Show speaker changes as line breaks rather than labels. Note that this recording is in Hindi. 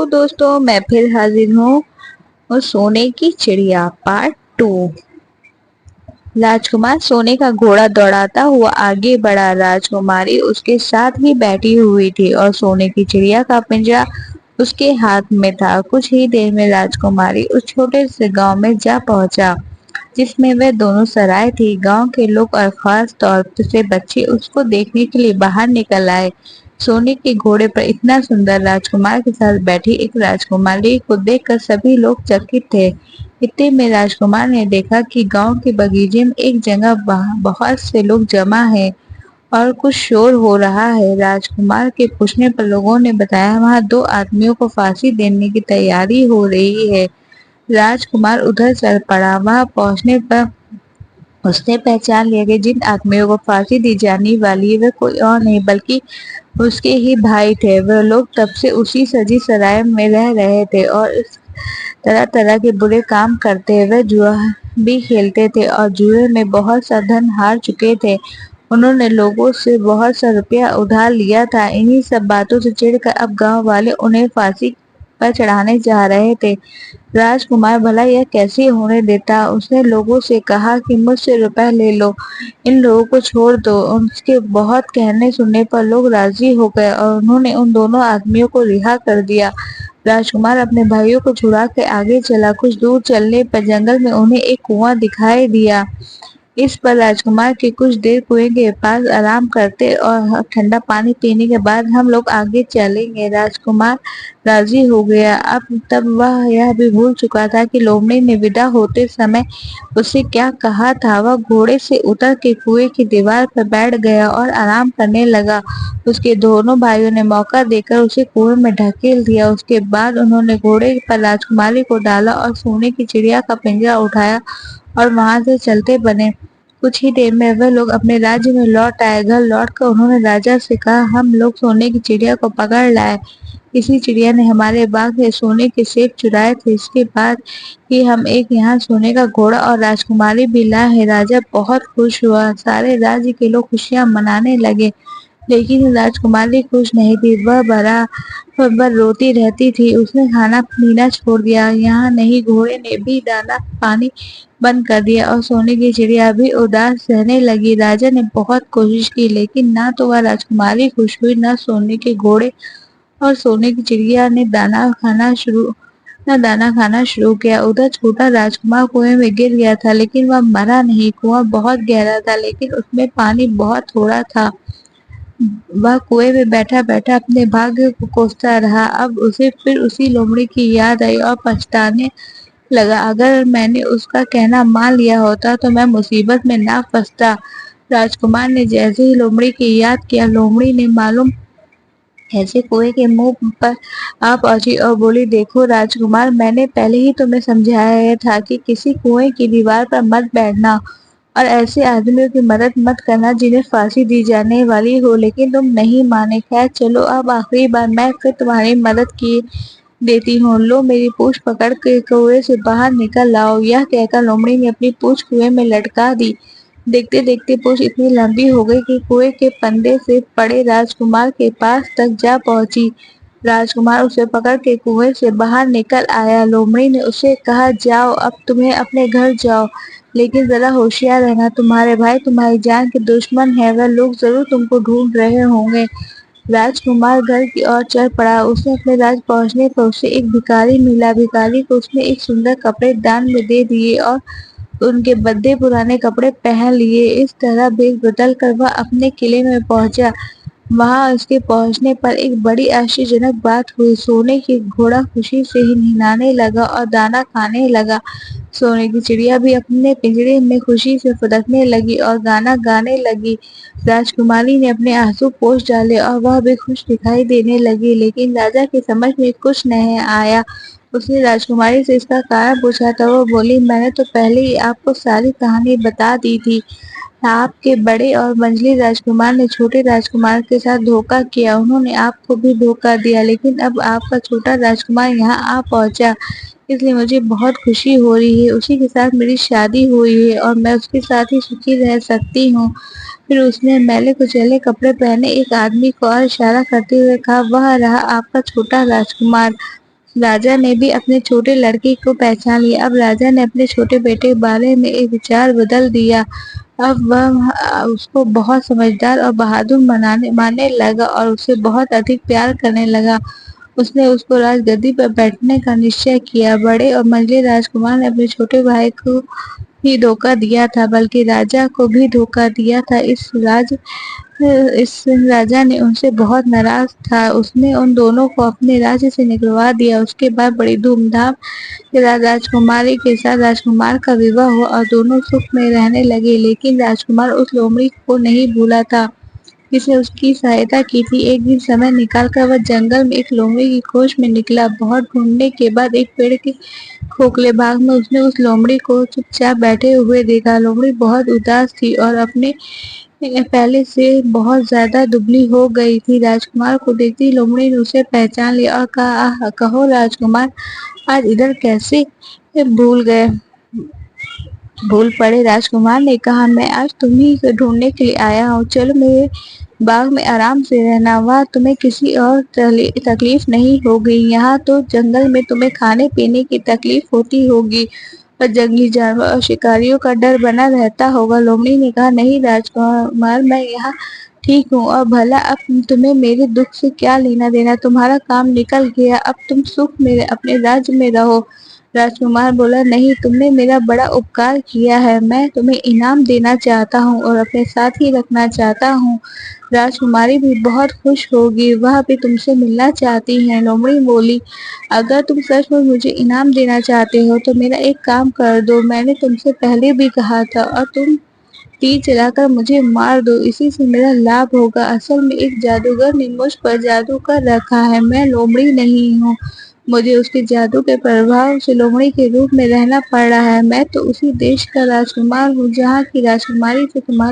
तो दोस्तों मैं फिर हाजिर हूँ और सोने की चिड़िया पार्ट 2। राजकुमार सोने का घोड़ा दौड़ाता हुआ आगे बढ़ा। राजकुमारी उसके साथ ही बैठी हुई थी और सोने की चिड़िया का पिंजरा उसके हाथ में था। कुछ ही देर में राजकुमारी उस छोटे से गांव में जा पहुंचा जिसमें वह दोनों सराय थी। गांव के लोग और खास तौर से बच्चे उसको देखने के लिए बाहर निकल आए। सोने के घोड़े पर इतना सुंदर राजकुमार के साथ बैठी एक राजकुमारी को देखकर सभी लोग चकित थे। इतने में राजकुमार ने देखा कि गांव के बगीचे में एक जगह बहुत से लोग जमा हैं और कुछ शोर हो रहा है। राजकुमार के पूछने पर लोगों ने बताया वहां दो आदमियों को फांसी देने की तैयारी हो रही है। राजकुमार उधर चल पड़ा। वहां पहुंचने पर उसने पहचान लिया कि जिन आदमियों को फांसी दी जाने वाली है वे कोई और नहीं बल्कि उसके ही भाई थे। वह लोग तब से उसी सजी सराय में रह रहे थे और इस तरह तरह के बुरे काम करते। वह जुआ भी खेलते थे और जुए में बहुत सा धन हार चुके थे। उन्होंने लोगों से बहुत सा रुपया उधार लिया था। इन्हीं सब बातों से चिढ़कर अब गांव वाले उन्हें फांसी पर चढ़ाने जा रहे थे। राजकुमार भला यह कैसे होने देता। उसने लोगों से कहा कि मुझसे रुपए ले लो, इन लोगों को छोड़ दो। उसके बहुत कहने सुनने पर लोग राजी हो गए और उन्होंने उन दोनों आदमियों को रिहा कर दिया। राजकुमार अपने भाइयों को छुड़ा के आगे चला। कुछ दूर चलने पर जंगल में उन्हें एक कुआं दिखाई दिया। इस पर राजकुमार के कुछ देर कुएं के पास आराम करते और ठंडा पानी पीने के बाद हम लोग आगे चलेंगे। राजकुमार राजी हो गया। अब तब वह यह भी भूल चुका था कि लोमड़ी ने विदा होते समय उसे क्या कहा था। वह घोड़े से उतर के कुएं की दीवार पर बैठ गया और आराम करने लगा। उसके दोनों भाइयों ने मौका देकर उसे कुएं में ढकेल दिया। उसके बाद उन्होंने घोड़े पर राजकुमारी को डाला और सोने की चिड़िया का पिंजरा उठाया और वहां से चलते बने। कुछ ही देर में वह लोग अपने राज्य में लौट आए। घर लौटकर उन्होंने राजा से कहा, हम लोग सोने की चिड़िया को पकड़ लाए। इसी चिड़िया ने हमारे बाग से सोने के सेब चुराए थे। इसके बाद ही हम एक यहाँ सोने का घोड़ा और राजकुमारी भी लाए हैं। राजा बहुत खुश हुआ। सारे राज्य के लोग खुशियां मनाने लगे, लेकिन राजकुमारी खुश नहीं थी। वह बराबर रोती रहती थी। उसने खाना पीना छोड़ दिया। यहाँ नहीं, घोड़े ने भी दाना पानी बंद कर दिया और सोने की चिड़िया भी उदास रहने लगी। राजा ने बहुत कोशिश की, लेकिन ना तो वह राजकुमारी खुश हुई, ना सोने के घोड़े और सोने की चिड़िया ने दाना खाना शुरू किया। उधर छोटा राजकुमार कुएं में गिर गया था, लेकिन वह मरा नहीं। कुआं बहुत गहरा था, लेकिन उसमें पानी बहुत थोड़ा था। वह कुएं में बैठा बैठा अपने भाग्य को कोसता रहा। अब उसे फिर उसी लोमड़ी की याद आई और पछताने लगा। अगर मैंने उसका कहना मान लिया होता तो मैं मुसीबत में ना फंसता। राजकुमार ने जैसे ही लोमड़ी की याद किया, लोमड़ी ने मालूम ऐसे कुएं के मुंह पर आ पहुंची और बोली, देखो राजकुमार, मैंने पहले ही तुम्हें समझाया था कि किसी कुएं की दीवार पर मत बैठना और ऐसे आदमियों की मदद मत करना जिन्हें फांसी दी जाने वाली हो, लेकिन तुम नहीं माने। खैर चलो, अब आखिरी बार मैं फिर तुम्हारी मदद की देती हूँ। लो, मेरी पूंछ पकड़ के कुएं से बाहर निकल लाओ। यह कहकर लोमड़ी ने अपनी पूंछ कुएं में लटका दी। देखते देखते पूंछ इतनी लंबी हो गई कि कुएं के फंदे से पड़े राजकुमार के पास तक जा पहुंची। राजकुमार उसे पकड़ के कुएं से बाहर निकल आया। लोमड़ी ने उसे कहा, जाओ, अब तुम्हें अपने घर जाओ, लेकिन जरा होशियार रहना। तुम्हारे भाई तुम्हारी जान के दुश्मन है। वह लोग जरूर तुमको ढूंढ रहे होंगे। राजकुमार घर की ओर चल पड़ा। उसने अपने राज पहुंचने पर उसे एक भिखारी मिला। भिखारी को उसने एक सुंदर कपड़े दान में दे दिए और उनके बद्दे पुराने कपड़े पहन लिए। इस तरह भेष बदल कर वह अपने किले में पहुंचा। वहां उसके पहुंचने पर एक बड़ी आश्चर्यजनक बात हुई। सोने की घोड़ा खुशी से ही निहलाने लगा और दाना खाने लगा। सोने की चिड़िया भी अपने पिंजरे में खुशी से फुदकने लगी और गाना गाने लगी। राजकुमारी ने अपने आंसू पोंछ डाले और वह भी खुश दिखाई देने लगी, लेकिन राजा की समझ में कुछ नहीं आया। उसने राजकुमारी से इसका कारण पूछा तो वो बोली, मैंने तो पहले ही आपको सारी कहानी बता दी थी। आपके बड़े और मंझली राजकुमार ने छोटे राजकुमार के साथ धोखा किया। उन्होंने आपको भी धोखा दिया, लेकिन अब आपका छोटा राजकुमार यहाँ आ पहुंचा, इसलिए मुझे बहुत खुशी हो रही है। उसी के साथ मेरी शादी हुई है और मैं उसके साथ ही सुखी रह सकती हूँ। फिर उसने मैले कुचैले कपड़े पहने एक आदमी को और इशारा करते हुए कहा, वह रहा आपका छोटा राजकुमार। राजा ने भी अपने छोटे लड़के को पहचान लिया। अब राजा ने अपने छोटे बेटे के बारे में एक विचार बदल दिया। अब वह उसको बहुत समझदार और बहादुर मानने लगा और उससे बहुत अधिक प्यार करने लगा। उसने उसको राजगद्दी पर बैठने का निश्चय किया। बड़े और मंझले राजकुमार ने अपने छोटे भाई को ही धोखा दिया था, बल्कि राजा को भी धोखा दिया था। इस राजा ने उनसे बहुत नाराज था। उसने उन दोनों को अपने राज्य से निकलवा दिया। उसके बाद बड़ी धूमधाम के साथ राजकुमारी के साथ राजकुमार का विवाह हुआ और दोनों सुख में रहने लगे। लेकिन राजकुमार उस लोमड़ी को नहीं भूला था जिसने उसकी सहायता की थी। एक दिन समय निकालकर वह जंगल में एक लोमड़ी की खोज में निकला। बहुत ढूंढने के बाद एक पेड़ के खोखले भाग में उसने उस लोमड़ी को चुपचाप बैठे हुए देखा। लोमड़ी बहुत उदास थी और अपने पहले से बहुत ज्यादा दुबली हो गई थी। राजकुमार को देखते ही लोमड़ी ने उसे पहचान लिया और कहा, कहो राजकुमार, आज इधर कैसे भूल गए भूल पड़े। राजकुमार ने कहा, मैं आज तुम्ही को ढूंढने के लिए आया हूँ। चलो मेरे बाग में आराम से रहना, वहाँ तुम्हें किसी और तकलीफ नहीं होगी। यहाँ तो जंगल में तुम्हें खाने पीने की तकलीफ होती होगी और जंगली जानवर और शिकारियों का डर बना रहता होगा। लोमड़ी ने कहा, नहीं राजकुमार, मैं यहाँ ठीक हूँ और भला अब तुम्हें मेरे दुख से क्या लेना देना। तुम्हारा काम निकल गया, अब तुम सुख में अपने राज्य में रहो। राजकुमार बोला, नहीं, तुमने मेरा बड़ा उपकार किया है। मैं तुम्हें इनाम देना चाहता हूँ और अपने साथ ही रखना चाहता हूँ। राजकुमारी भी बहुत खुश होगी, वह भी तुमसे मिलना चाहती है। लोमड़ी बोली, अगर तुम सच में मुझे इनाम देना चाहते हो तो मेरा एक काम कर दो। मैंने तुमसे पहले भी कहा था और तुम तीर चलाकर मुझे मार दो, इसी से मेरा लाभ होगा। असल में एक जादूगर ने मुझ पर जादू कर रखा है। मैं लोमड़ी नहीं हूँ, मुझे उसके जादू के प्रभाव से लोमड़ी के रूप में रहना पड़ रहा है। मैं तो उसी देश का राजकुमार हूँ जहाँ की राजकुमारी से तुम्हारा